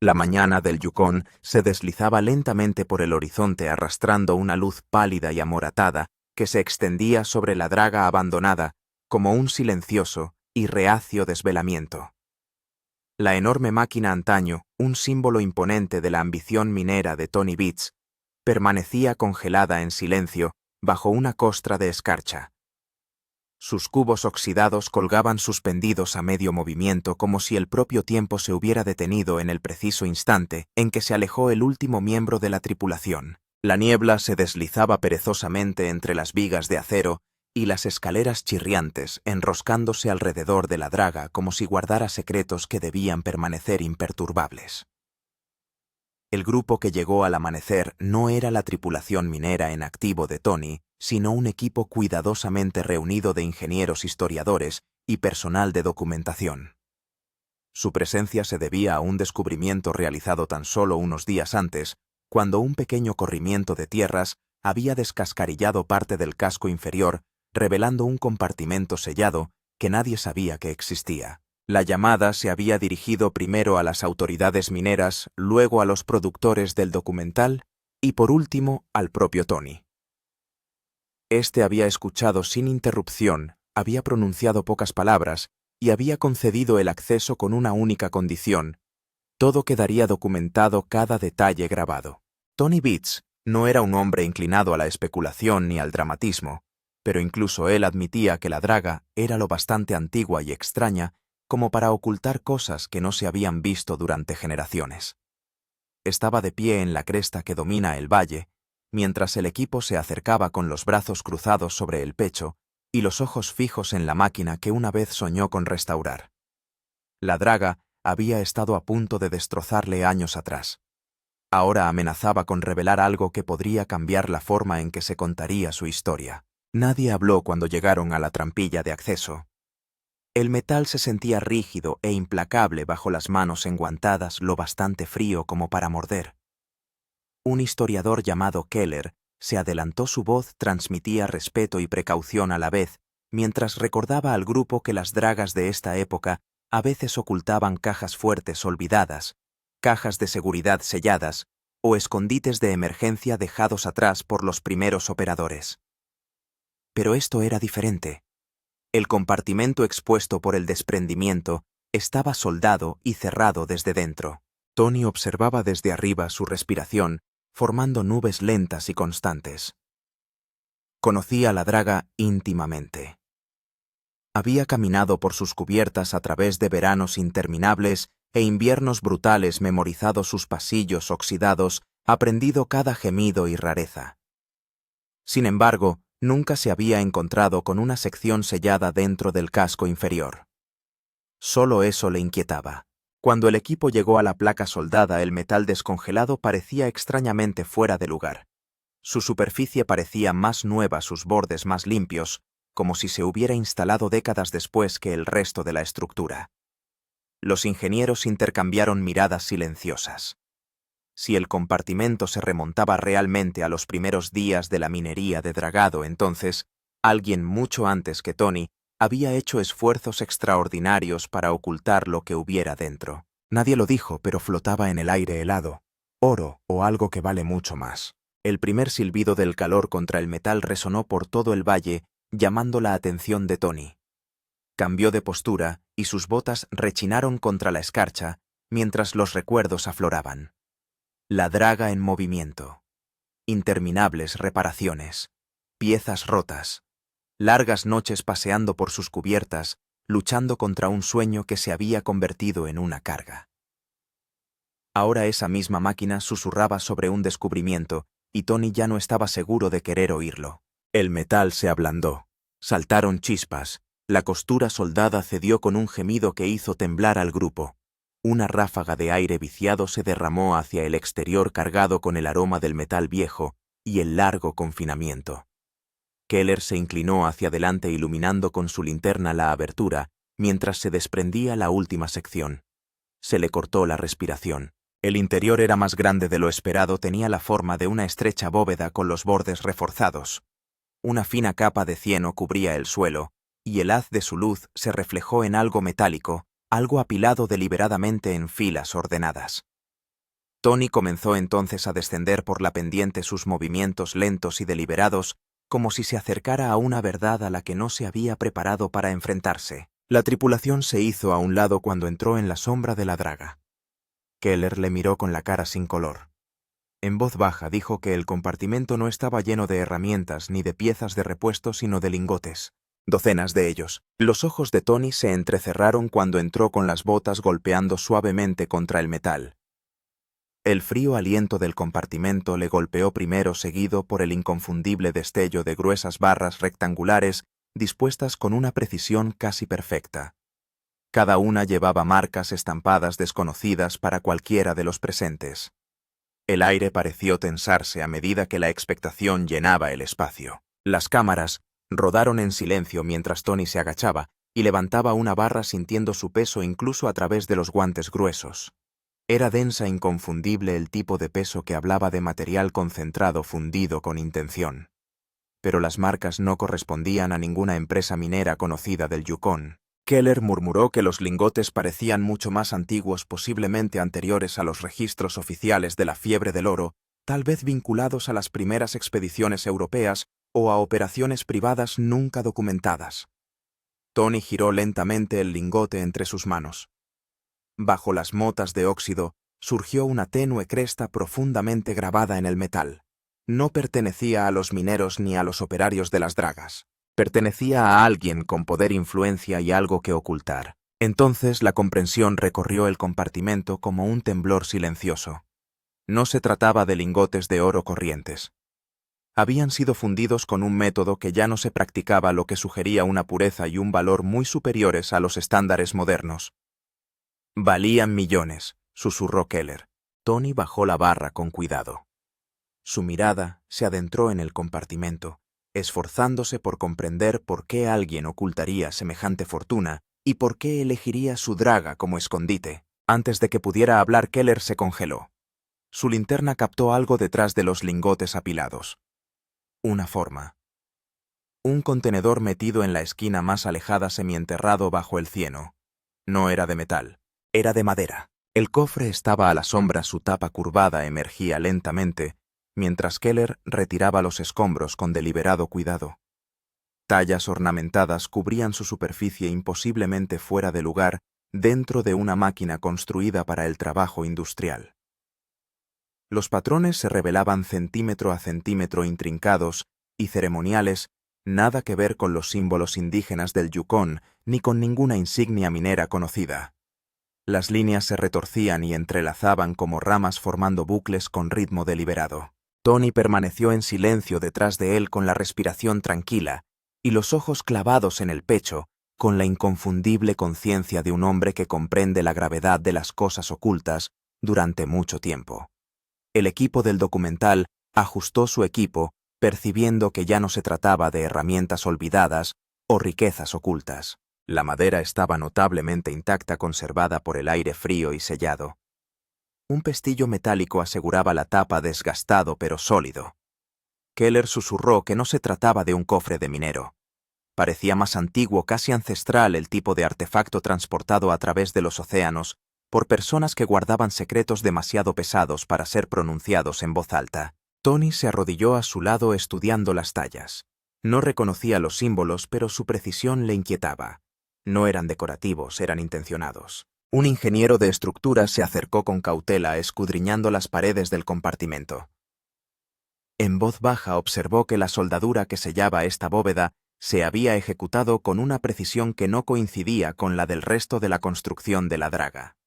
La mañana del Yukón se deslizaba lentamente por el horizonte arrastrando una luz pálida y amoratada que se extendía sobre la draga abandonada como un silencioso y reacio desvelamiento. La enorme máquina antaño, un símbolo imponente de la ambición minera de Tony Beach, permanecía congelada en silencio bajo una costra de escarcha. Sus cubos oxidados colgaban suspendidos a medio movimiento como si el propio tiempo se hubiera detenido en el preciso instante en que se alejó el último miembro de la tripulación. La niebla se deslizaba perezosamente entre las vigas de acero y las escaleras chirriantes enroscándose alrededor de la draga como si guardara secretos que debían permanecer imperturbables. El grupo que llegó al amanecer no era la tripulación minera en activo de Tony, sino un equipo cuidadosamente reunido de ingenieros historiadores y personal de documentación. Su presencia se debía a un descubrimiento realizado tan solo unos días antes, cuando un pequeño corrimiento de tierras había descascarillado parte del casco inferior, revelando un compartimento sellado que nadie sabía que existía. La llamada se había dirigido primero a las autoridades mineras, luego a los productores del documental y por último al propio Tony. Este había escuchado sin interrupción, había pronunciado pocas palabras y había concedido el acceso con una única condición: todo quedaría documentado, cada detalle grabado. Tony Beach no era un hombre inclinado a la especulación ni al dramatismo, pero incluso él admitía que la draga era lo bastante antigua y extraña como para ocultar cosas que no se habían visto durante generaciones. Estaba de pie en la cresta que domina el valle, mientras el equipo se acercaba con los brazos cruzados sobre el pecho y los ojos fijos en la máquina que una vez soñó con restaurar. La draga había estado a punto de destrozarle años atrás. Ahora amenazaba con revelar algo que podría cambiar la forma en que se contaría su historia. Nadie habló cuando llegaron a la trampilla de acceso. El metal se sentía rígido e implacable bajo las manos enguantadas, lo bastante frío como para morder. Un historiador llamado Keller se adelantó, su voz transmitía respeto y precaución a la vez, mientras recordaba al grupo que las dragas de esta época a veces ocultaban cajas fuertes olvidadas, cajas de seguridad selladas o escondites de emergencia dejados atrás por los primeros operadores. Pero esto era diferente. El compartimento expuesto por el desprendimiento estaba soldado y cerrado desde dentro. Tony observaba desde arriba su respiración, formando nubes lentas y constantes. Conocía la draga íntimamente. Había caminado por sus cubiertas a través de veranos interminables e inviernos brutales, memorizado sus pasillos oxidados, aprendido cada gemido y rareza. Sin embargo, nunca se había encontrado con una sección sellada dentro del casco inferior. Solo eso le inquietaba. Cuando el equipo llegó a la placa soldada, el metal descongelado parecía extrañamente fuera de lugar. Su superficie parecía más nueva, sus bordes más limpios, como si se hubiera instalado décadas después que el resto de la estructura. Los ingenieros intercambiaron miradas silenciosas. Si el compartimento se remontaba realmente a los primeros días de la minería de dragado, entonces, alguien mucho antes que Tony había hecho esfuerzos extraordinarios para ocultar lo que hubiera dentro. Nadie lo dijo, pero flotaba en el aire helado, oro o algo que vale mucho más. El primer silbido del calor contra el metal resonó por todo el valle, llamando la atención de Tony. Cambió de postura y sus botas rechinaron contra la escarcha mientras los recuerdos afloraban. La draga en movimiento. Interminables reparaciones. Piezas rotas. Largas noches paseando por sus cubiertas, luchando contra un sueño que se había convertido en una carga. Ahora esa misma máquina susurraba sobre un descubrimiento, y Tony ya no estaba seguro de querer oírlo. El metal se ablandó. Saltaron chispas. La costura soldada cedió con un gemido que hizo temblar al grupo. Una ráfaga de aire viciado se derramó hacia el exterior cargado con el aroma del metal viejo y el largo confinamiento. Keller se inclinó hacia adelante iluminando con su linterna la abertura, mientras se desprendía la última sección. Se le cortó la respiración. El interior era más grande de lo esperado, tenía la forma de una estrecha bóveda con los bordes reforzados. Una fina capa de cieno cubría el suelo, y el haz de su luz se reflejó en algo metálico, algo apilado deliberadamente en filas ordenadas. Tony comenzó entonces a descender por la pendiente, sus movimientos lentos y deliberados, como si se acercara a una verdad a la que no se había preparado para enfrentarse. La tripulación se hizo a un lado cuando entró en la sombra de la draga. Keller le miró con la cara sin color. En voz baja dijo que el compartimento no estaba lleno de herramientas ni de piezas de repuesto, sino de lingotes. Docenas de ellos. Los ojos de Tony se entrecerraron cuando entró con las botas golpeando suavemente contra el metal. El frío aliento del compartimento le golpeó primero, seguido por el inconfundible destello de gruesas barras rectangulares dispuestas con una precisión casi perfecta. Cada una llevaba marcas estampadas desconocidas para cualquiera de los presentes. El aire pareció tensarse a medida que la expectación llenaba el espacio. Las cámaras rodaron en silencio mientras Tony se agachaba y levantaba una barra sintiendo su peso incluso a través de los guantes gruesos. Era densa e inconfundible, el tipo de peso que hablaba de material concentrado fundido con intención. Pero las marcas no correspondían a ninguna empresa minera conocida del Yukon. Keller murmuró que los lingotes parecían mucho más antiguos, posiblemente anteriores a los registros oficiales de la fiebre del oro, tal vez vinculados a las primeras expediciones europeas o a operaciones privadas nunca documentadas. Tony giró lentamente el lingote entre sus manos. Bajo las motas de óxido surgió una tenue cresta profundamente grabada en el metal. No pertenecía a los mineros ni a los operarios de las dragas. Pertenecía a alguien con poder, influencia y algo que ocultar. Entonces la comprensión recorrió el compartimento como un temblor silencioso. No se trataba de lingotes de oro corrientes. Habían sido fundidos con un método que ya no se practicaba, lo que sugería una pureza y un valor muy superiores a los estándares modernos. «Valían millones», susurró Keller. Tony bajó la barra con cuidado. Su mirada se adentró en el compartimento, esforzándose por comprender por qué alguien ocultaría semejante fortuna y por qué elegiría su draga como escondite. Antes de que pudiera hablar, Keller se congeló. Su linterna captó algo detrás de los lingotes apilados. Una forma. Un contenedor metido en la esquina más alejada, semienterrado bajo el cieno. No era de metal, era de madera. El cofre estaba a la sombra, su tapa curvada emergía lentamente, mientras Keller retiraba los escombros con deliberado cuidado. Tallas ornamentadas cubrían su superficie, imposiblemente fuera de lugar dentro de una máquina construida para el trabajo industrial. Los patrones se revelaban centímetro a centímetro, intrincados y ceremoniales, nada que ver con los símbolos indígenas del Yukon ni con ninguna insignia minera conocida. Las líneas se retorcían y entrelazaban como ramas, formando bucles con ritmo deliberado. Tony permaneció en silencio detrás de él, con la respiración tranquila y los ojos clavados en el pecho, con la inconfundible conciencia de un hombre que comprende la gravedad de las cosas ocultas durante mucho tiempo. El equipo del documental ajustó su equipo, percibiendo que ya no se trataba de herramientas olvidadas o riquezas ocultas. La madera estaba notablemente intacta, conservada por el aire frío y sellado. Un pestillo metálico aseguraba la tapa, desgastado pero sólido. Keller susurró que no se trataba de un cofre de minero. Parecía más antiguo, casi ancestral, el tipo de artefacto transportado a través de los océanos por personas que guardaban secretos demasiado pesados para ser pronunciados en voz alta. Tony se arrodilló a su lado estudiando las tallas. No reconocía los símbolos, pero su precisión le inquietaba. No eran decorativos, eran intencionados. Un ingeniero de estructuras se acercó con cautela, escudriñando las paredes del compartimento. En voz baja observó que la soldadura que sellaba esta bóveda se había ejecutado con una precisión que no coincidía con la del resto de la construcción de la draga.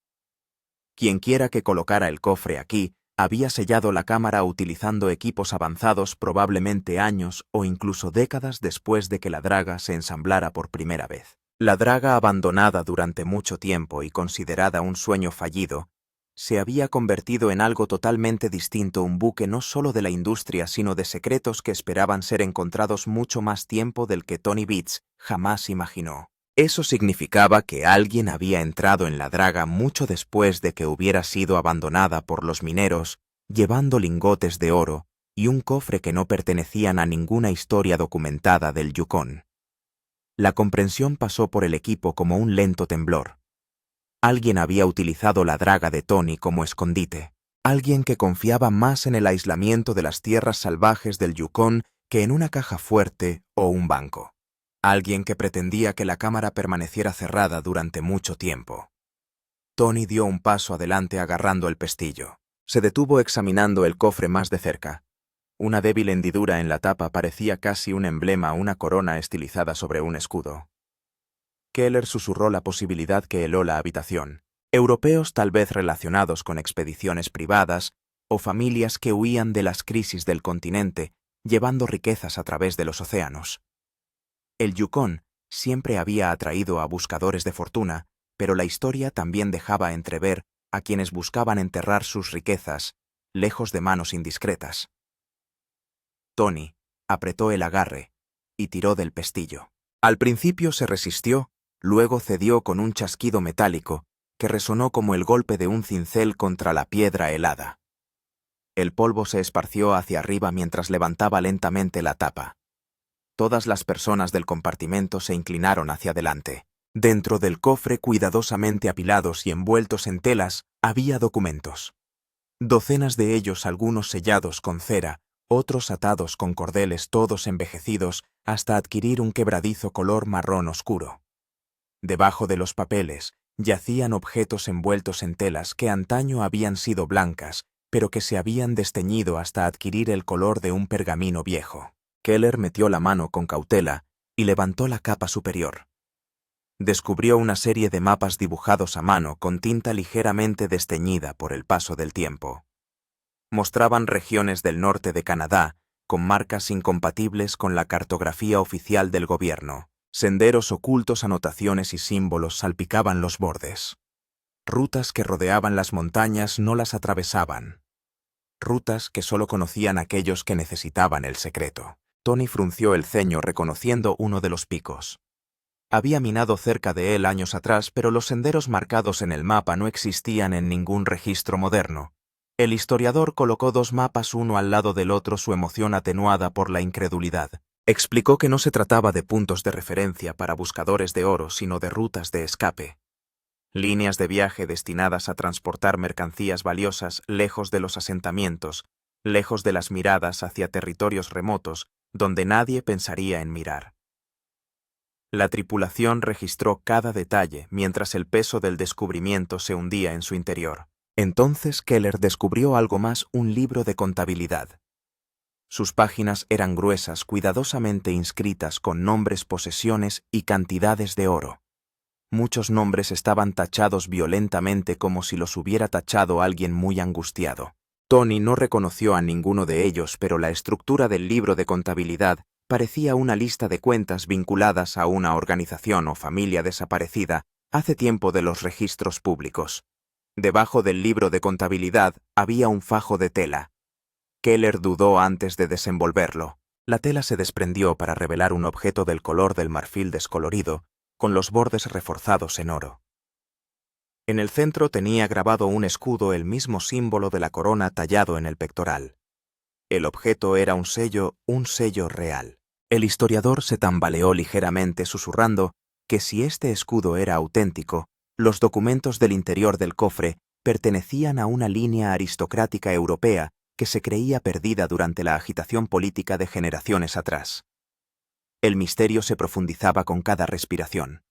Quienquiera que colocara el cofre aquí había sellado la cámara utilizando equipos avanzados, probablemente años o incluso décadas después de que la draga se ensamblara por primera vez. La draga, abandonada durante mucho tiempo y considerada un sueño fallido, se había convertido en algo totalmente distinto, un buque no solo de la industria, sino de secretos que esperaban ser encontrados mucho más tiempo del que Tony Bates jamás imaginó. Eso significaba que alguien había entrado en la draga mucho después de que hubiera sido abandonada por los mineros, llevando lingotes de oro y un cofre que no pertenecían a ninguna historia documentada del Yukon. La comprensión pasó por el equipo como un lento temblor. Alguien había utilizado la draga de Tony como escondite. Alguien que confiaba más en el aislamiento de las tierras salvajes del Yukón que en una caja fuerte o un banco. Alguien que pretendía que la cámara permaneciera cerrada durante mucho tiempo. Tony dio un paso adelante agarrando el pestillo. Se detuvo examinando el cofre más de cerca. Una débil hendidura en la tapa parecía casi un emblema, una corona estilizada sobre un escudo. Keller susurró la posibilidad que heló la habitación. Europeos tal vez relacionados con expediciones privadas o familias que huían de las crisis del continente, llevando riquezas a través de los océanos. El Yukón siempre había atraído a buscadores de fortuna, pero la historia también dejaba entrever a quienes buscaban enterrar sus riquezas, lejos de manos indiscretas. Tony apretó el agarre y tiró del pestillo. Al principio se resistió, luego cedió con un chasquido metálico que resonó como el golpe de un cincel contra la piedra helada. El polvo se esparció hacia arriba mientras levantaba lentamente la tapa. Todas las personas del compartimento se inclinaron hacia adelante. Dentro del cofre, cuidadosamente apilados y envueltos en telas, había documentos. Docenas de ellos, algunos sellados con cera, otros atados con cordeles, todos envejecidos hasta adquirir un quebradizo color marrón oscuro. Debajo de los papeles yacían objetos envueltos en telas que antaño habían sido blancas, pero que se habían desteñido hasta adquirir el color de un pergamino viejo. Keller metió la mano con cautela y levantó la capa superior. Descubrió una serie de mapas dibujados a mano con tinta ligeramente desteñida por el paso del tiempo. Mostraban regiones del norte de Canadá con marcas incompatibles con la cartografía oficial del gobierno. Senderos ocultos, anotaciones y símbolos salpicaban los bordes. Rutas que rodeaban las montañas no las atravesaban. Rutas que solo conocían aquellos que necesitaban el secreto. Tony frunció el ceño reconociendo uno de los picos. Había minado cerca de él años atrás, pero los senderos marcados en el mapa no existían en ningún registro moderno. El historiador colocó dos mapas uno al lado del otro, su emoción atenuada por la incredulidad. Explicó que no se trataba de puntos de referencia para buscadores de oro, sino de rutas de escape. Líneas de viaje destinadas a transportar mercancías valiosas lejos de los asentamientos, lejos de las miradas hacia territorios remotos, donde nadie pensaría en mirar. La tripulación registró cada detalle mientras el peso del descubrimiento se hundía en su interior. Entonces Keller descubrió algo más: un libro de contabilidad. Sus páginas eran gruesas, cuidadosamente inscritas con nombres, posesiones y cantidades de oro. Muchos nombres estaban tachados violentamente como si los hubiera tachado alguien muy angustiado. Tony no reconoció a ninguno de ellos, pero la estructura del libro de contabilidad parecía una lista de cuentas vinculadas a una organización o familia desaparecida hace tiempo de los registros públicos. Debajo del libro de contabilidad había un fajo de tela. Keller dudó antes de desenvolverlo. La tela se desprendió para revelar un objeto del color del marfil descolorido, con los bordes reforzados en oro. En el centro tenía grabado un escudo, el mismo símbolo de la corona tallado en el pectoral. El objeto era un sello real. El historiador se tambaleó ligeramente, susurrando que si este escudo era auténtico, los documentos del interior del cofre pertenecían a una línea aristocrática europea que se creía perdida durante la agitación política de generaciones atrás. El misterio se profundizaba con cada respiración.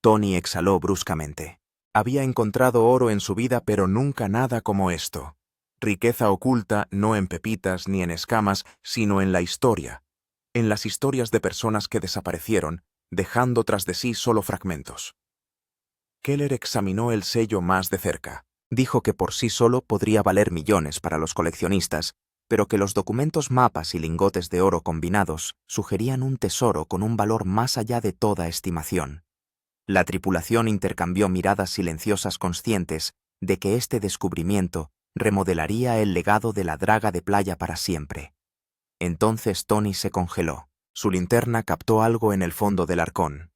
Tony exhaló bruscamente. Había encontrado oro en su vida, pero nunca nada como esto. Riqueza oculta no en pepitas ni en escamas, sino en la historia, en las historias de personas que desaparecieron, dejando tras de sí solo fragmentos. Keller examinó el sello más de cerca. Dijo que por sí solo podría valer millones para los coleccionistas, pero que los documentos, mapas y lingotes de oro combinados sugerían un tesoro con un valor más allá de toda estimación. La tripulación intercambió miradas silenciosas, conscientes de que este descubrimiento remodelaría el legado de la draga de playa para siempre. Entonces Tony se congeló. Su linterna captó algo en el fondo del arcón.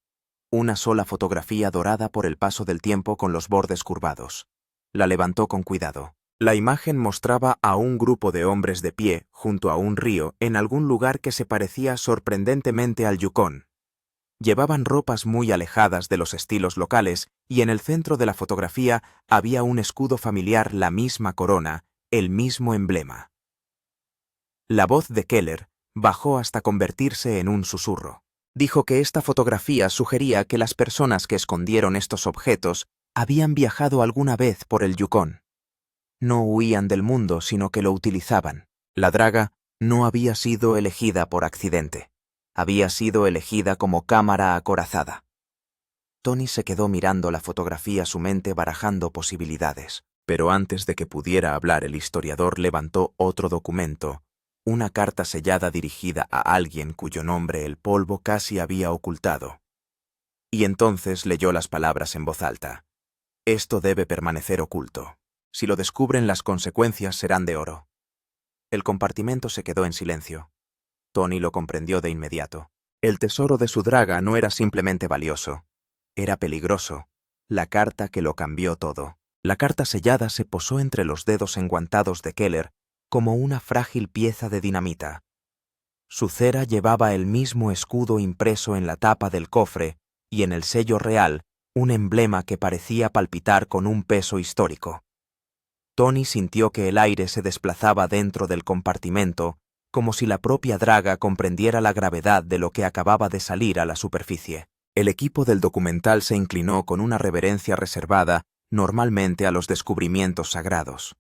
Una sola fotografía dorada por el paso del tiempo con los bordes curvados. La levantó con cuidado. La imagen mostraba a un grupo de hombres de pie junto a un río en algún lugar que se parecía sorprendentemente al Yukón. Llevaban ropas muy alejadas de los estilos locales y en el centro de la fotografía había un escudo familiar, la misma corona, el mismo emblema. La voz de Keller bajó hasta convertirse en un susurro. Dijo que esta fotografía sugería que las personas que escondieron estos objetos habían viajado alguna vez por el Yukón. No huían del mundo, sino que lo utilizaban. La draga no había sido elegida por accidente. Había sido elegida como cámara acorazada. Tony se quedó mirando la fotografía, su mente barajando posibilidades. Pero antes de que pudiera hablar, el historiador levantó otro documento, una carta sellada dirigida a alguien cuyo nombre el polvo casi había ocultado. Y entonces leyó las palabras en voz alta. Esto debe permanecer oculto. Si lo descubren, las consecuencias serán de oro. El compartimento se quedó en silencio. Tony lo comprendió de inmediato. El tesoro de su draga no era simplemente valioso. Era peligroso. La carta que lo cambió todo. La carta sellada se posó entre los dedos enguantados de Keller como una frágil pieza de dinamita. Su cera llevaba el mismo escudo impreso en la tapa del cofre y en el sello real un emblema que parecía palpitar con un peso histórico. Tony sintió que el aire se desplazaba dentro del compartimento, como si la propia draga comprendiera la gravedad de lo que acababa de salir a la superficie. El equipo del documental se inclinó con una reverencia reservada normalmente a los descubrimientos sagrados.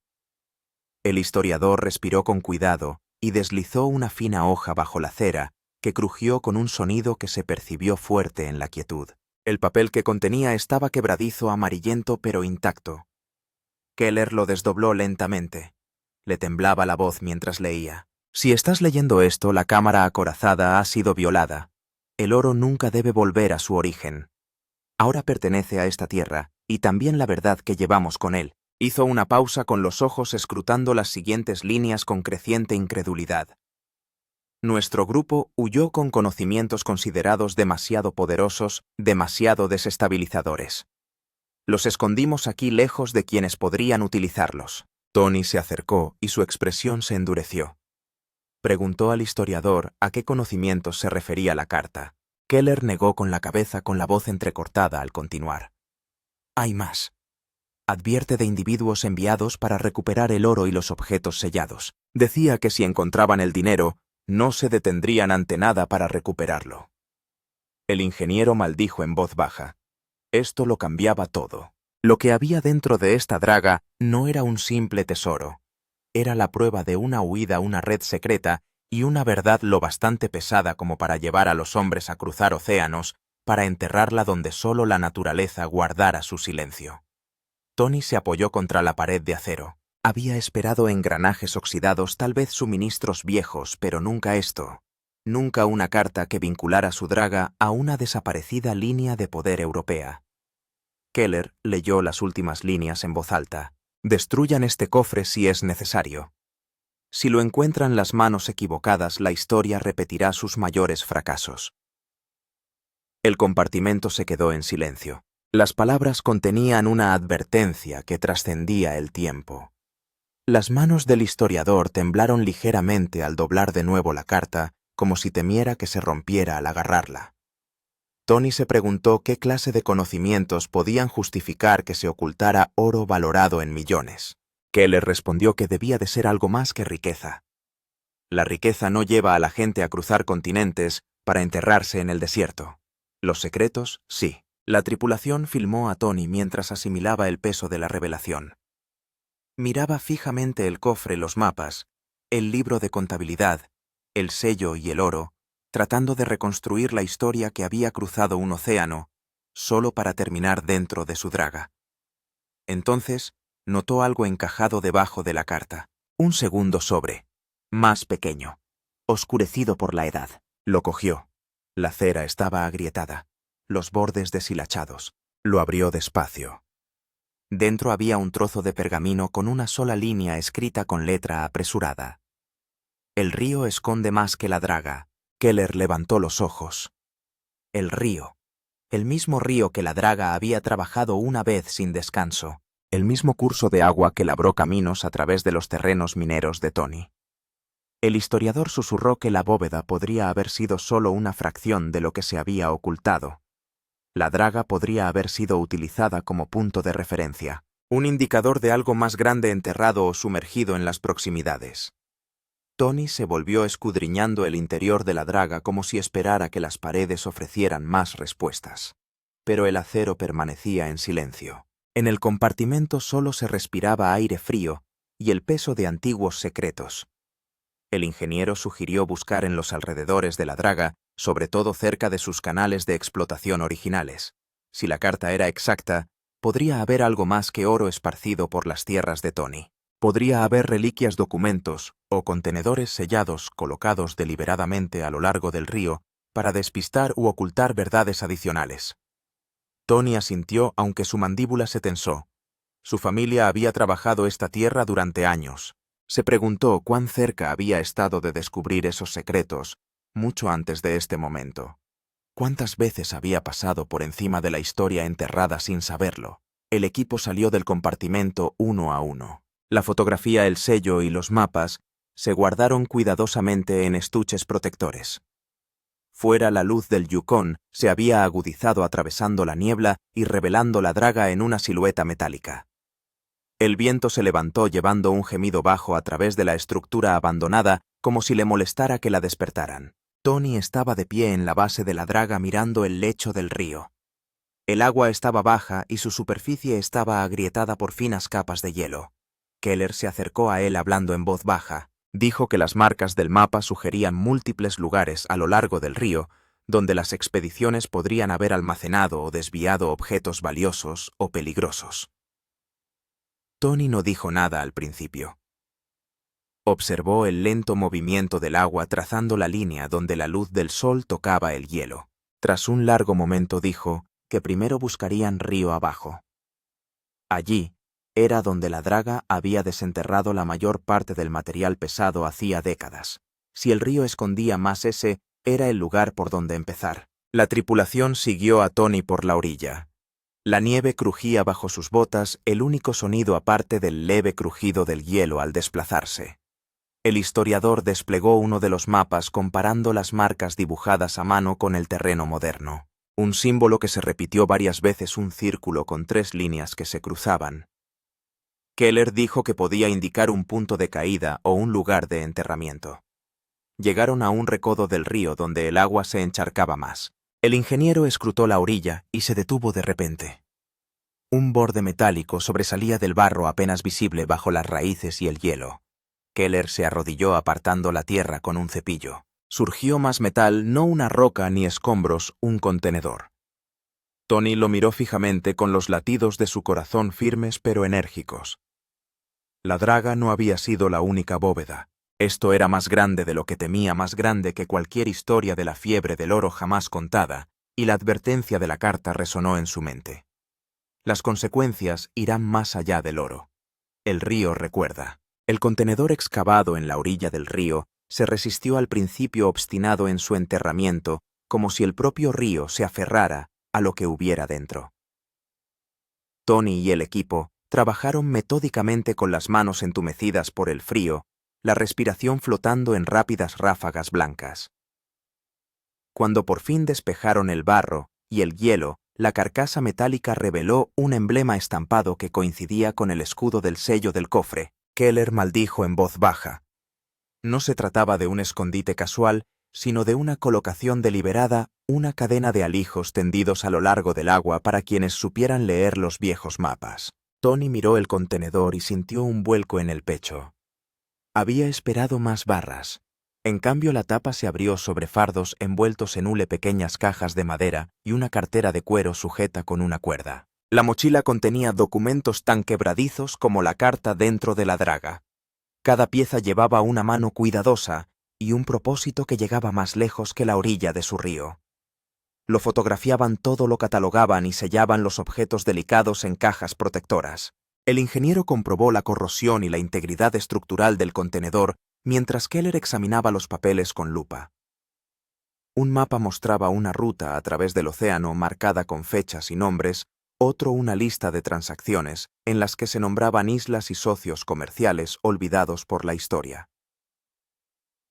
El historiador respiró con cuidado y deslizó una fina hoja bajo la cera, que crujió con un sonido que se percibió fuerte en la quietud. El papel que contenía estaba quebradizo, amarillento pero intacto. Keller lo desdobló lentamente. Le temblaba la voz mientras leía. Si estás leyendo esto, la cámara acorazada ha sido violada. El oro nunca debe volver a su origen. Ahora pertenece a esta tierra, y también la verdad que llevamos con él. Hizo una pausa con los ojos escrutando las siguientes líneas con creciente incredulidad. Nuestro grupo huyó con conocimientos considerados demasiado poderosos, demasiado desestabilizadores. Los escondimos aquí lejos de quienes podrían utilizarlos. Tony se acercó y su expresión se endureció. Preguntó al historiador a qué conocimientos se refería la carta. Keller negó con la cabeza, con la voz entrecortada al continuar. Hay más. Advierte de individuos enviados para recuperar el oro y los objetos sellados. Decía que si encontraban el dinero, no se detendrían ante nada para recuperarlo. El ingeniero maldijo en voz baja. Esto lo cambiaba todo. Lo que había dentro de esta draga no era un simple tesoro. Era la prueba de una huida, una red secreta y una verdad lo bastante pesada como para llevar a los hombres a cruzar océanos, para enterrarla donde solo la naturaleza guardara su silencio. Tony se apoyó contra la pared de acero. Había esperado engranajes oxidados, tal vez suministros viejos, pero nunca esto. Nunca una carta que vinculara su draga a una desaparecida línea de poder europea. Keller leyó las últimas líneas en voz alta. Destruyan este cofre si es necesario. Si lo encuentran las manos equivocadas, la historia repetirá sus mayores fracasos. El compartimento se quedó en silencio. Las palabras contenían una advertencia que trascendía el tiempo. Las manos del historiador temblaron ligeramente al doblar de nuevo la carta, como si temiera que se rompiera al agarrarla. Tony se preguntó qué clase de conocimientos podían justificar que se ocultara oro valorado en millones. Keller respondió que debía de ser algo más que riqueza. La riqueza no lleva a la gente a cruzar continentes para enterrarse en el desierto. Los secretos, sí. La tripulación filmó a Tony mientras asimilaba el peso de la revelación. Miraba fijamente el cofre, los mapas, el libro de contabilidad, el sello y el oro, tratando de reconstruir la historia que había cruzado un océano, solo para terminar dentro de su draga. Entonces, notó algo encajado debajo de la carta. Un segundo sobre, más pequeño, oscurecido por la edad. Lo cogió. La cera estaba agrietada, los bordes deshilachados. Lo abrió despacio. Dentro había un trozo de pergamino con una sola línea escrita con letra apresurada. El río esconde más que la draga. Keller levantó los ojos. El río. El mismo río que la draga había trabajado una vez sin descanso. El mismo curso de agua que labró caminos a través de los terrenos mineros de Tony. El historiador susurró que la bóveda podría haber sido solo una fracción de lo que se había ocultado. La draga podría haber sido utilizada como punto de referencia, un indicador de algo más grande enterrado o sumergido en las proximidades. Tony se volvió escudriñando el interior de la draga como si esperara que las paredes ofrecieran más respuestas. Pero el acero permanecía en silencio. En el compartimento solo se respiraba aire frío y el peso de antiguos secretos. El ingeniero sugirió buscar en los alrededores de la draga, sobre todo cerca de sus canales de explotación originales. Si la carta era exacta, podría haber algo más que oro esparcido por las tierras de Tony. Podría haber reliquias, documentos o contenedores sellados colocados deliberadamente a lo largo del río para despistar u ocultar verdades adicionales. Tony asintió aunque su mandíbula se tensó. Su familia había trabajado esta tierra durante años. Se preguntó cuán cerca había estado de descubrir esos secretos mucho antes de este momento. ¿Cuántas veces había pasado por encima de la historia enterrada sin saberlo? El equipo salió del compartimento uno a uno. La fotografía, el sello y los mapas se guardaron cuidadosamente en estuches protectores. Fuera, la luz del Yukon se había agudizado atravesando la niebla y revelando la draga en una silueta metálica. El viento se levantó llevando un gemido bajo a través de la estructura abandonada como si le molestara que la despertaran. Tony estaba de pie en la base de la draga mirando el lecho del río. El agua estaba baja y su superficie estaba agrietada por finas capas de hielo. Keller se acercó a él hablando en voz baja. Dijo que las marcas del mapa sugerían múltiples lugares a lo largo del río donde las expediciones podrían haber almacenado o desviado objetos valiosos o peligrosos. Tony no dijo nada al principio. Observó el lento movimiento del agua trazando la línea donde la luz del sol tocaba el hielo. Tras un largo momento dijo que primero buscarían río abajo. Allí era donde la draga había desenterrado la mayor parte del material pesado hacía décadas. Si el río escondía más, ese era el lugar por donde empezar. La tripulación siguió a Tony por la orilla. La nieve crujía bajo sus botas, el único sonido aparte del leve crujido del hielo al desplazarse. El historiador desplegó uno de los mapas comparando las marcas dibujadas a mano con el terreno moderno. Un símbolo que se repitió varias veces, un círculo con 3 líneas que se cruzaban. Keller dijo que podía indicar un punto de caída o un lugar de enterramiento. Llegaron a un recodo del río donde el agua se encharcaba más. El ingeniero escrutó la orilla y se detuvo de repente. Un borde metálico sobresalía del barro apenas visible bajo las raíces y el hielo. Keller se arrodilló apartando la tierra con un cepillo. Surgió más metal, no una roca ni escombros, un contenedor. Tony lo miró fijamente con los latidos de su corazón firmes pero enérgicos. La draga no había sido la única bóveda. Esto era más grande de lo que temía, más grande que cualquier historia de la fiebre del oro jamás contada, y la advertencia de la carta resonó en su mente. Las consecuencias irán más allá del oro. El río recuerda. El contenedor excavado en la orilla del río se resistió al principio obstinado en su enterramiento, como si el propio río se aferrara a lo que hubiera dentro. Tony y el equipo trabajaron metódicamente con las manos entumecidas por el frío, la respiración flotando en rápidas ráfagas blancas. Cuando por fin despejaron el barro y el hielo, la carcasa metálica reveló un emblema estampado que coincidía con el escudo del sello del cofre. Keller maldijo en voz baja. No se trataba de un escondite casual, sino de una colocación deliberada, una cadena de alijos tendidos a lo largo del agua para quienes supieran leer los viejos mapas. Tony miró el contenedor y sintió un vuelco en el pecho. Había esperado más barras. En cambio, la tapa se abrió sobre fardos envueltos en hule, pequeñas cajas de madera y una cartera de cuero sujeta con una cuerda. La mochila contenía documentos tan quebradizos como la carta dentro de la draga. Cada pieza llevaba una mano cuidadosa y un propósito que llegaba más lejos que la orilla de su río. Lo fotografiaban todo, lo catalogaban y sellaban los objetos delicados en cajas protectoras. El ingeniero comprobó la corrosión y la integridad estructural del contenedor mientras Keller examinaba los papeles con lupa. Un mapa mostraba una ruta a través del océano marcada con fechas y nombres, otro una lista de transacciones en las que se nombraban islas y socios comerciales olvidados por la historia.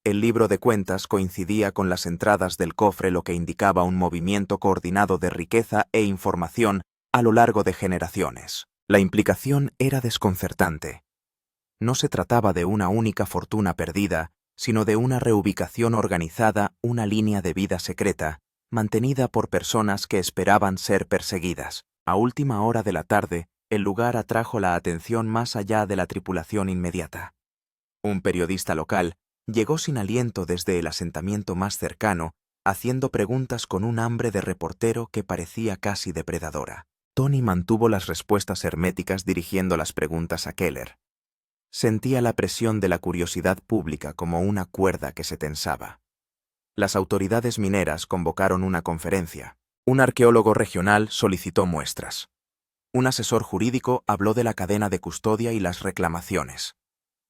El libro de cuentas coincidía con las entradas del cofre, lo que indicaba un movimiento coordinado de riqueza e información a lo largo de generaciones. La implicación era desconcertante. No se trataba de una única fortuna perdida, sino de una reubicación organizada, una línea de vida secreta, mantenida por personas que esperaban ser perseguidas. A última hora de la tarde, el lugar atrajo la atención más allá de la tripulación inmediata. Un periodista local llegó sin aliento desde el asentamiento más cercano, haciendo preguntas con un hambre de reportero que parecía casi depredadora. Tony mantuvo las respuestas herméticas dirigiendo las preguntas a Keller. Sentía la presión de la curiosidad pública como una cuerda que se tensaba. Las autoridades mineras convocaron una conferencia. Un arqueólogo regional solicitó muestras. Un asesor jurídico habló de la cadena de custodia y las reclamaciones.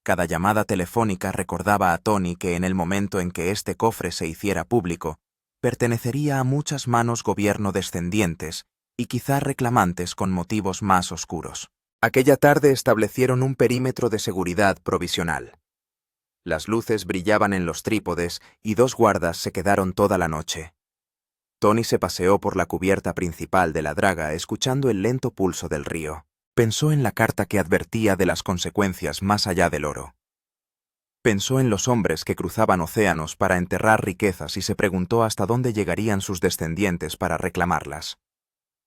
Cada llamada telefónica recordaba a Tony que en el momento en que este cofre se hiciera público, pertenecería a muchas manos gobierno descendientes y quizá reclamantes con motivos más oscuros. Aquella tarde establecieron un perímetro de seguridad provisional. Las luces brillaban en los trípodes y 2 guardas se quedaron toda la noche. Tony se paseó por la cubierta principal de la draga escuchando el lento pulso del río. Pensó en la carta que advertía de las consecuencias más allá del oro. Pensó en los hombres que cruzaban océanos para enterrar riquezas y se preguntó hasta dónde llegarían sus descendientes para reclamarlas.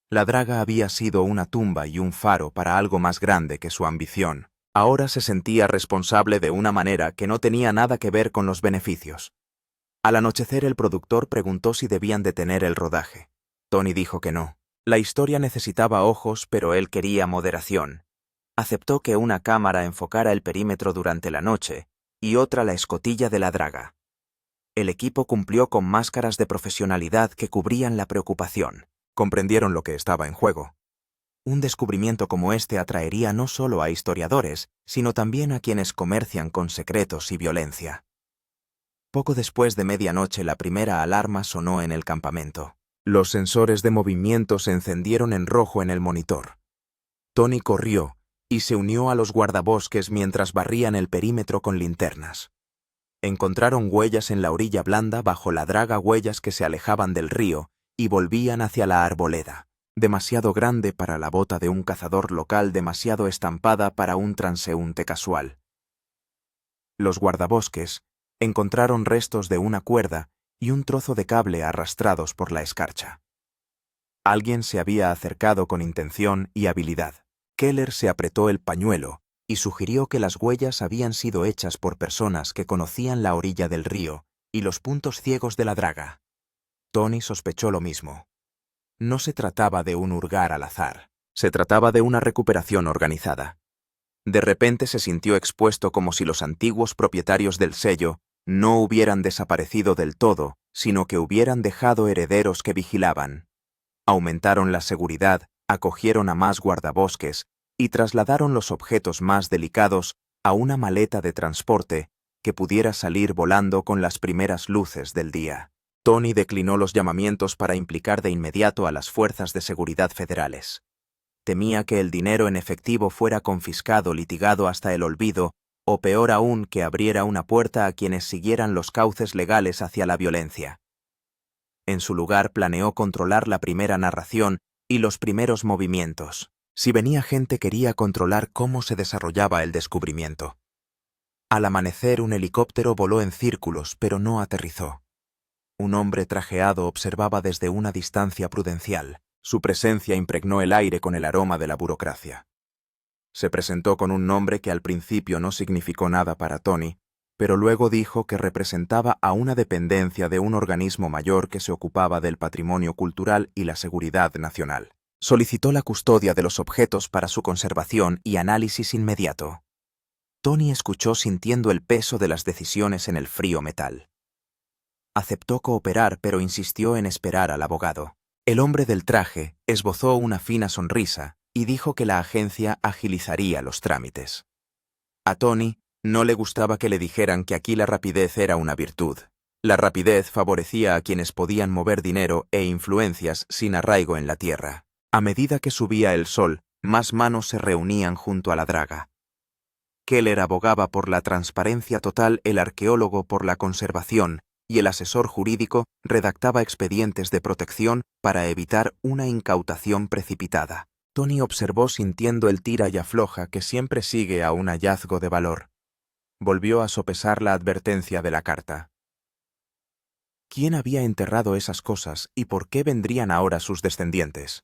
La draga había sido una tumba y un faro para algo más grande que su ambición. Ahora se sentía responsable de una manera que no tenía nada que ver con los beneficios. Al anochecer el productor preguntó si debían detener el rodaje. Tony dijo que no. La historia necesitaba ojos, pero él quería moderación. Aceptó que una cámara enfocara el perímetro durante la noche y otra la escotilla de la draga. El equipo cumplió con máscaras de profesionalidad que cubrían la preocupación. Comprendieron lo que estaba en juego. Un descubrimiento como este atraería no solo a historiadores, sino también a quienes comercian con secretos y violencia. Poco después de medianoche la primera alarma sonó en el campamento. Los sensores de movimiento se encendieron en rojo en el monitor. Tony corrió y se unió a los guardabosques mientras barrían el perímetro con linternas. Encontraron huellas en la orilla blanda bajo la draga, huellas que se alejaban del río y volvían hacia la arboleda, demasiado grande para la bota de un cazador local, demasiado estampada para un transeúnte casual. Los guardabosques encontraron restos de una cuerda y un trozo de cable arrastrados por la escarcha. Alguien se había acercado con intención y habilidad. Keller se apretó el pañuelo y sugirió que las huellas habían sido hechas por personas que conocían la orilla del río y los puntos ciegos de la draga. Tony sospechó lo mismo. No se trataba de un hurgar al azar, se trataba de una recuperación organizada. De repente se sintió expuesto, como si los antiguos propietarios del sello no hubieran desaparecido del todo, sino que hubieran dejado herederos que vigilaban. Aumentaron la seguridad, acogieron a más guardabosques y trasladaron los objetos más delicados a una maleta de transporte que pudiera salir volando con las primeras luces del día. Tony declinó los llamamientos para implicar de inmediato a las fuerzas de seguridad federales. Temía que el dinero en efectivo fuera confiscado, litigado hasta el olvido, o peor aún, que abriera una puerta a quienes siguieran los cauces legales hacia la violencia. En su lugar planeó controlar la primera narración y los primeros movimientos. Si venía gente, quería controlar cómo se desarrollaba el descubrimiento. Al amanecer un helicóptero voló en círculos, pero no aterrizó. Un hombre trajeado observaba desde una distancia prudencial. Su presencia impregnó el aire con el aroma de la burocracia. Se presentó con un nombre que al principio no significó nada para Tony, pero luego dijo que representaba a una dependencia de un organismo mayor que se ocupaba del patrimonio cultural y la seguridad nacional. Solicitó la custodia de los objetos para su conservación y análisis inmediato. Tony escuchó sintiendo el peso de las decisiones en el frío metal. Aceptó cooperar, pero insistió en esperar al abogado. El hombre del traje esbozó una fina sonrisa y dijo que la agencia agilizaría los trámites. A Tony no le gustaba que le dijeran que aquí la rapidez era una virtud. La rapidez favorecía a quienes podían mover dinero e influencias sin arraigo en la tierra. A medida que subía el sol, más manos se reunían junto a la draga. Keller abogaba por la transparencia total, el arqueólogo por la conservación, y el asesor jurídico redactaba expedientes de protección para evitar una incautación precipitada. Tony observó sintiendo el tira y afloja que siempre sigue a un hallazgo de valor. Volvió a sopesar la advertencia de la carta. ¿Quién había enterrado esas cosas y por qué vendrían ahora sus descendientes?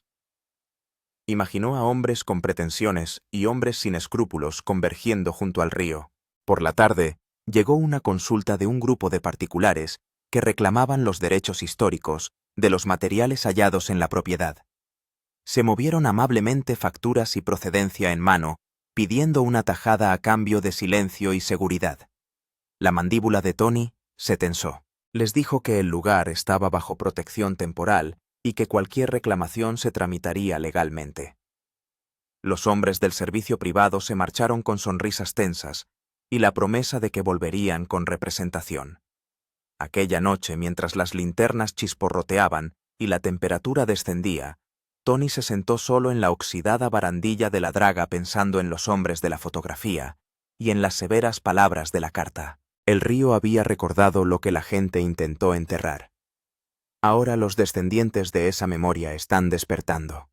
Imaginó a hombres con pretensiones y hombres sin escrúpulos convergiendo junto al río. Por la tarde, llegó una consulta de un grupo de particulares que reclamaban los derechos históricos de los materiales hallados en la propiedad. Se movieron amablemente facturas y procedencia en mano, pidiendo una tajada a cambio de silencio y seguridad. La mandíbula de Tony se tensó. Les dijo que el lugar estaba bajo protección temporal y que cualquier reclamación se tramitaría legalmente. Los hombres del servicio privado se marcharon con sonrisas tensas y la promesa de que volverían con representación. Aquella noche, mientras las linternas chisporroteaban y la temperatura descendía, Tony se sentó solo en la oxidada barandilla de la draga pensando en los hombres de la fotografía y en las severas palabras de la carta. El río había recordado lo que la gente intentó enterrar. Ahora los descendientes de esa memoria están despertando.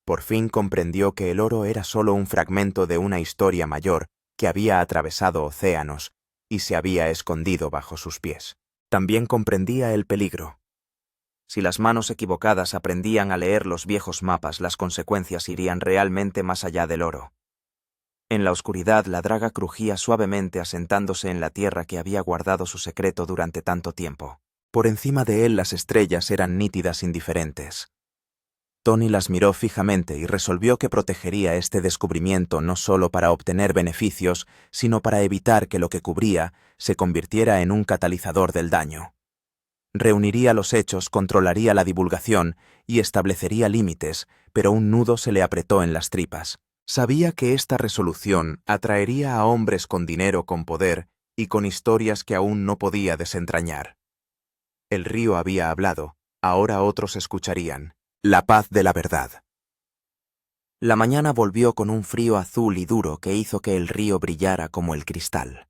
Por fin comprendió que el oro era solo un fragmento de una historia mayor que había atravesado océanos y se había escondido bajo sus pies. También comprendía el peligro. Si las manos equivocadas aprendían a leer los viejos mapas, las consecuencias irían realmente más allá del oro. En la oscuridad, la draga crujía suavemente asentándose en la tierra que había guardado su secreto durante tanto tiempo. Por encima de él las estrellas eran nítidas indiferentes. Tony las miró fijamente y resolvió que protegería este descubrimiento no solo para obtener beneficios, sino para evitar que lo que cubría se convirtiera en un catalizador del daño. Reuniría los hechos, controlaría la divulgación y establecería límites, pero un nudo se le apretó en las tripas. Sabía que esta resolución atraería a hombres con dinero, con poder y con historias que aún no podía desentrañar. El río había hablado, ahora otros escucharían. La paz de la verdad. La mañana volvió con un frío azul y duro que hizo que el río brillara como el cristal.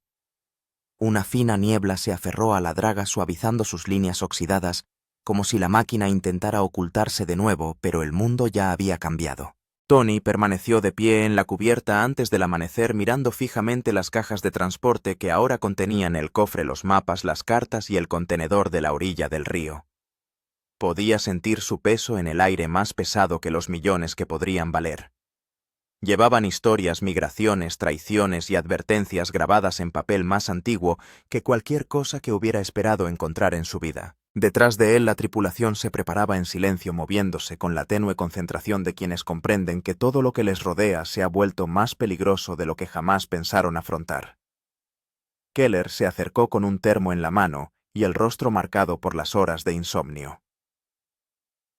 Una fina niebla se aferró a la draga suavizando sus líneas oxidadas, como si la máquina intentara ocultarse de nuevo, pero el mundo ya había cambiado. Tony permaneció de pie en la cubierta antes del amanecer mirando fijamente las cajas de transporte que ahora contenían el cofre, los mapas, las cartas y el contenedor de la orilla del río. Podía sentir su peso en el aire más pesado que los millones que podrían valer. Llevaban historias, migraciones, traiciones y advertencias grabadas en papel más antiguo que cualquier cosa que hubiera esperado encontrar en su vida. Detrás de él la tripulación se preparaba en silencio, moviéndose con la tenue concentración de quienes comprenden que todo lo que les rodea se ha vuelto más peligroso de lo que jamás pensaron afrontar. Keller se acercó con un termo en la mano y el rostro marcado por las horas de insomnio.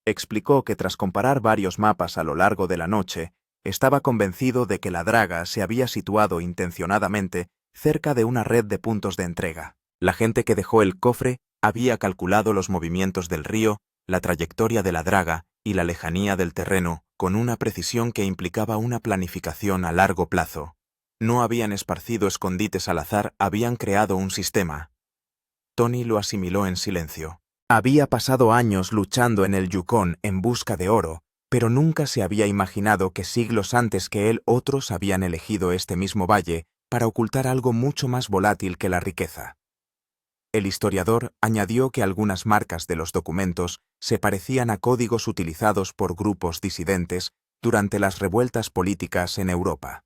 Explicó que tras comparar varios mapas a lo largo de la noche, estaba convencido de que la draga se había situado intencionadamente cerca de una red de puntos de entrega. La gente que dejó el cofre había calculado los movimientos del río, la trayectoria de la draga y la lejanía del terreno con una precisión que implicaba una planificación a largo plazo. No habían esparcido escondites al azar, habían creado un sistema. Tony lo asimiló en silencio. Había pasado años luchando en el Yukón en busca de oro, pero nunca se había imaginado que siglos antes que él otros habían elegido este mismo valle para ocultar algo mucho más volátil que la riqueza. El historiador añadió que algunas marcas de los documentos se parecían a códigos utilizados por grupos disidentes durante las revueltas políticas en Europa.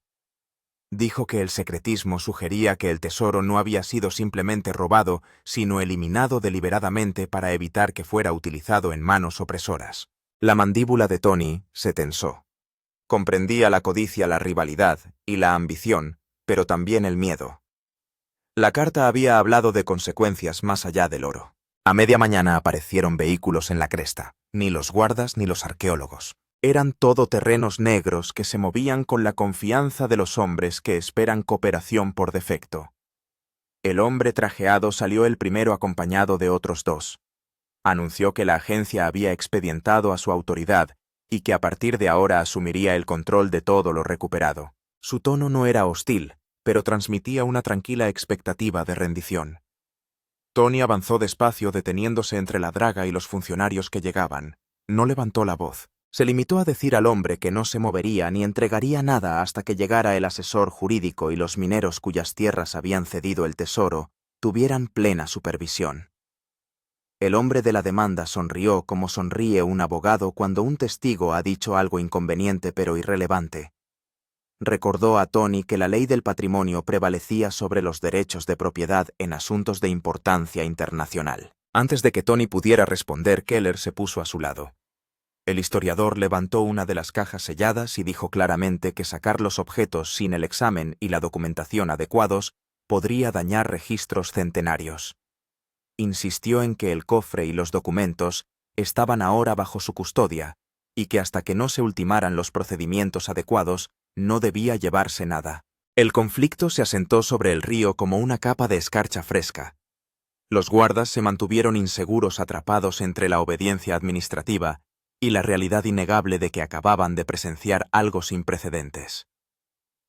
Dijo que el secretismo sugería que el tesoro no había sido simplemente robado, sino eliminado deliberadamente para evitar que fuera utilizado en manos opresoras. La mandíbula de Tony se tensó. Comprendía la codicia, la rivalidad y la ambición, pero también el miedo. La carta había hablado de consecuencias más allá del oro. A media mañana aparecieron vehículos en la cresta, ni los guardas ni los arqueólogos. Eran todoterrenos negros que se movían con la confianza de los hombres que esperan cooperación por defecto. El hombre trajeado salió el primero acompañado de otros dos. Anunció que la agencia había expedientado a su autoridad y que a partir de ahora asumiría el control de todo lo recuperado. Su tono no era hostil, pero transmitía una tranquila expectativa de rendición. Tony avanzó despacio, deteniéndose entre la draga y los funcionarios que llegaban. No levantó la voz. Se limitó a decir al hombre que no se movería ni entregaría nada hasta que llegara el asesor jurídico y los mineros cuyas tierras habían cedido el tesoro tuvieran plena supervisión. El hombre de la demanda sonrió como sonríe un abogado cuando un testigo ha dicho algo inconveniente pero irrelevante. Recordó a Tony que la ley del patrimonio prevalecía sobre los derechos de propiedad en asuntos de importancia internacional. Antes de que Tony pudiera responder, Keller se puso a su lado. El historiador levantó una de las cajas selladas y dijo claramente que sacar los objetos sin el examen y la documentación adecuados podría dañar registros centenarios. Insistió en que el cofre y los documentos estaban ahora bajo su custodia y que hasta que no se ultimaran los procedimientos adecuados no debía llevarse nada. El conflicto se asentó sobre el río como una capa de escarcha fresca. Los guardas se mantuvieron inseguros, atrapados entre la obediencia administrativa y la realidad innegable de que acababan de presenciar algo sin precedentes.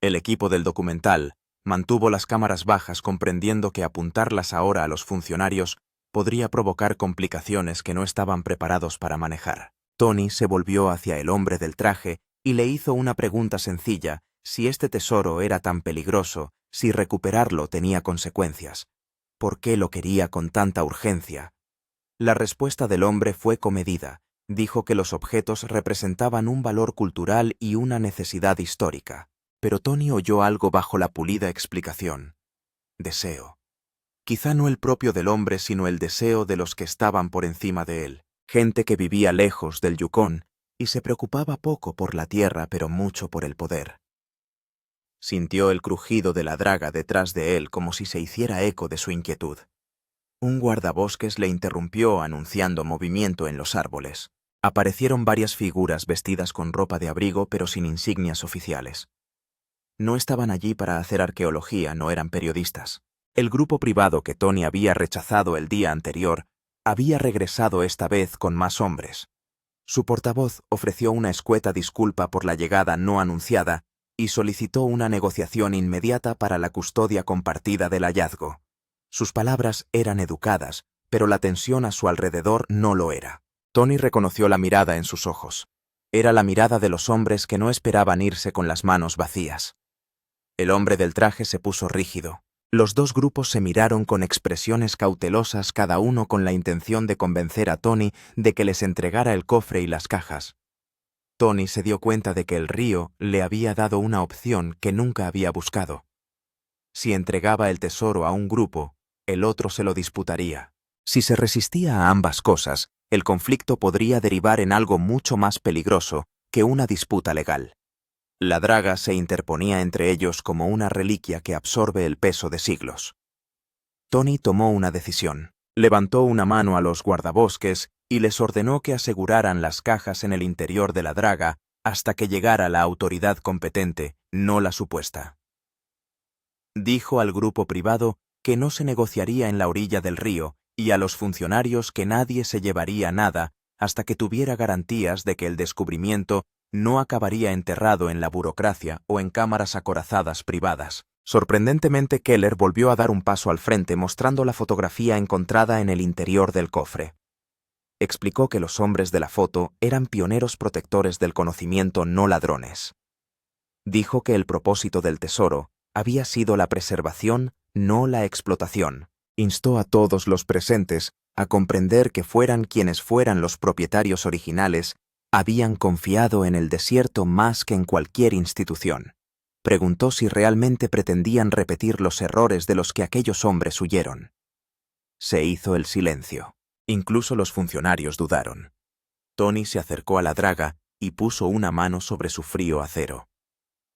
El equipo del documental mantuvo las cámaras bajas, comprendiendo que apuntarlas ahora a los funcionarios podría provocar complicaciones que no estaban preparados para manejar. Tony se volvió hacia el hombre del traje y le hizo una pregunta sencilla: si este tesoro era tan peligroso, si recuperarlo tenía consecuencias, ¿por qué lo quería con tanta urgencia? La respuesta del hombre fue comedida. Dijo que los objetos representaban un valor cultural y una necesidad histórica. Pero Tony oyó algo bajo la pulida explicación. Deseo. Quizá no el propio del hombre, sino el deseo de los que estaban por encima de él. Gente que vivía lejos del Yukón y se preocupaba poco por la tierra, pero mucho por el poder. Sintió el crujido de la draga detrás de él como si se hiciera eco de su inquietud. Un guardabosques le interrumpió anunciando movimiento en los árboles. Aparecieron varias figuras vestidas con ropa de abrigo pero sin insignias oficiales. No estaban allí para hacer arqueología, no eran periodistas. El grupo privado que Tony había rechazado el día anterior había regresado esta vez con más hombres. Su portavoz ofreció una escueta disculpa por la llegada no anunciada y solicitó una negociación inmediata para la custodia compartida del hallazgo. Sus palabras eran educadas, pero la tensión a su alrededor no lo era. Tony reconoció la mirada en sus ojos. Era la mirada de los hombres que no esperaban irse con las manos vacías. El hombre del traje se puso rígido. Los dos grupos se miraron con expresiones cautelosas, cada uno con la intención de convencer a Tony de que les entregara el cofre y las cajas. Tony se dio cuenta de que el río le había dado una opción que nunca había buscado. Si entregaba el tesoro a un grupo, el otro se lo disputaría. Si se resistía a ambas cosas, el conflicto podría derivar en algo mucho más peligroso que una disputa legal. La draga se interponía entre ellos como una reliquia que absorbe el peso de siglos. Tony tomó una decisión. Levantó una mano a los guardabosques y les ordenó que aseguraran las cajas en el interior de la draga hasta que llegara la autoridad competente, no la supuesta. Dijo al grupo privado que no se negociaría en la orilla del río y a los funcionarios que nadie se llevaría nada hasta que tuviera garantías de que el descubrimiento no acabaría enterrado en la burocracia o en cámaras acorazadas privadas. Sorprendentemente, Keller volvió a dar un paso al frente, mostrando la fotografía encontrada en el interior del cofre. Explicó que los hombres de la foto eran pioneros protectores del conocimiento, no ladrones. Dijo que el propósito del tesoro había sido la preservación, no la explotación. Instó a todos los presentes a comprender que fueran quienes fueran los propietarios originales, habían confiado en el desierto más que en cualquier institución. Preguntó si realmente pretendían repetir los errores de los que aquellos hombres huyeron. Se hizo el silencio. Incluso los funcionarios dudaron. Tony se acercó a la draga y puso una mano sobre su frío acero.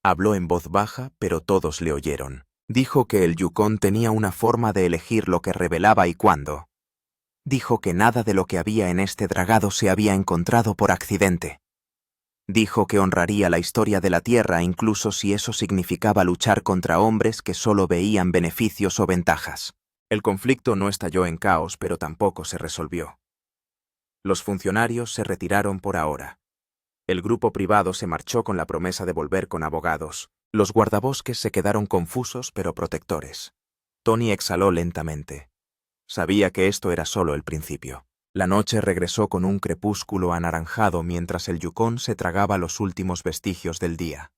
Habló en voz baja, pero todos le oyeron. Dijo que el Yukón tenía una forma de elegir lo que revelaba y cuándo. Dijo que nada de lo que había en este dragado se había encontrado por accidente. Dijo que honraría la historia de la Tierra incluso si eso significaba luchar contra hombres que solo veían beneficios o ventajas. El conflicto no estalló en caos, pero tampoco se resolvió. Los funcionarios se retiraron por ahora. El grupo privado se marchó con la promesa de volver con abogados. Los guardabosques se quedaron confusos pero protectores. Tony exhaló lentamente. Sabía que esto era solo el principio. La noche regresó con un crepúsculo anaranjado mientras el Yukón se tragaba los últimos vestigios del día.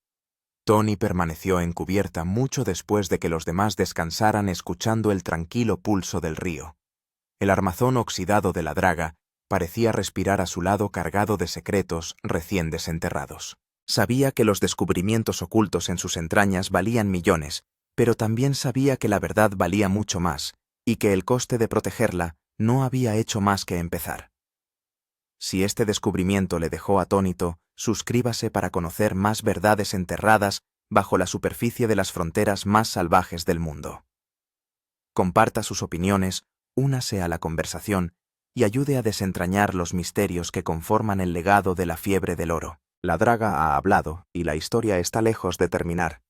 Tony permaneció en cubierta mucho después de que los demás descansaran escuchando el tranquilo pulso del río. El armazón oxidado de la draga parecía respirar a su lado cargado de secretos recién desenterrados. Sabía que los descubrimientos ocultos en sus entrañas valían millones, pero también sabía que la verdad valía mucho más, y que el coste de protegerla no había hecho más que empezar. Si este descubrimiento le dejó atónito, suscríbase para conocer más verdades enterradas bajo la superficie de las fronteras más salvajes del mundo. Comparta sus opiniones, únase a la conversación y ayude a desentrañar los misterios que conforman el legado de la fiebre del oro. La draga ha hablado y la historia está lejos de terminar.